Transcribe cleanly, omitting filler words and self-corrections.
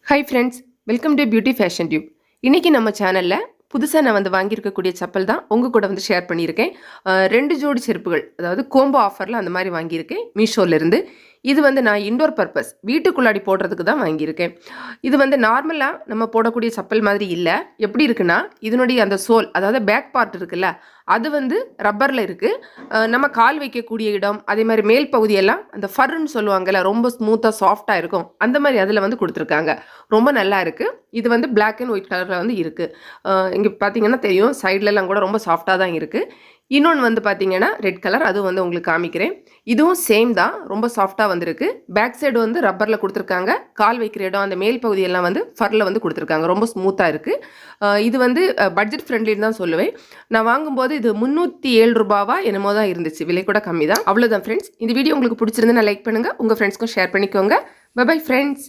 Hi friends, welcome to beauty fashion tube. இன்றைக்கி நம்ம சேனலில் புதுசாக நான் வாங்கியிருக்கக்கூடிய செப்பல் தான் உங்கள் கூட ஷேர் பண்ணியிருக்கேன். 2 ஜோடி செருப்புகள், அதாவது கோம்போ ஆஃபரில் அந்த மாதிரி வாங்கியிருக்கேன் மீஷோலேருந்து. இது நான் இன்டோர் பர்பஸ் வீட்டுக்குள்ளாடி போடுறதுக்கு தான் வாங்கியிருக்கேன். இது நார்மலாக நம்ம போடக்கூடிய செப்பல் மாதிரி இல்லை. எப்படி இருக்குன்னா, இதனுடைய அந்த சோல், அதாவது பேக் பார்ட் இருக்குல்ல, அது ரப்பரில் இருக்குது. நம்ம கால் வைக்கக்கூடிய இடம், அதே மாதிரி மேல் பகுதியெல்லாம் அந்த ஃபர்ன்னு சொல்லுவாங்கல்ல, ரொம்ப ஸ்மூத்தாக சாஃப்டாக இருக்கும், அந்த மாதிரி அதில் கொடுத்துருக்காங்க. ரொம்ப நல்லா இருக்குது. இது பிளாக் அண்ட் ஒயிட் கலரில் இருக்குது. இங்கே பார்த்தீங்கன்னா தெரியும், சைட்லலாம் கூட ரொம்ப சாஃப்டாக தான் இருக்குது. இன்னொன்று பார்த்தீங்கன்னா ரெட் கலர், அதுவும் உங்களுக்கு காமிக்கிறேன். இதுவும் சேம் தான், ரொம்ப சாஃப்டாக வந்திருக்கு. பேக் சைடு ரப்பரில் கொடுத்துருக்காங்க. கால் வைக்கிற இடம், அந்த மேல் பகுதியெல்லாம் ஃபரில் கொடுத்துருக்காங்க. ரொம்ப ஸ்மூத்தாக இருக்குது. இது பட்ஜெட் ஃப்ரெண்ட்லின்னு தான் சொல்லுவேன். நான் வாங்கும்போது இது 307 ரூபாவா என்னமோ தான் இருந்துச்சு. விலை கூட கம்மி தான். அவ்வளோதான் ஃப்ரெண்ட்ஸ். இந்த வீடியோ உங்களுக்கு பிடிச்சிருந்தா லைக் பண்ணுங்கள், உங்கள் ஃப்ரெண்ட்ஸ்க்கும் ஷேர் பண்ணிக்கோங்க. Bye bye friends.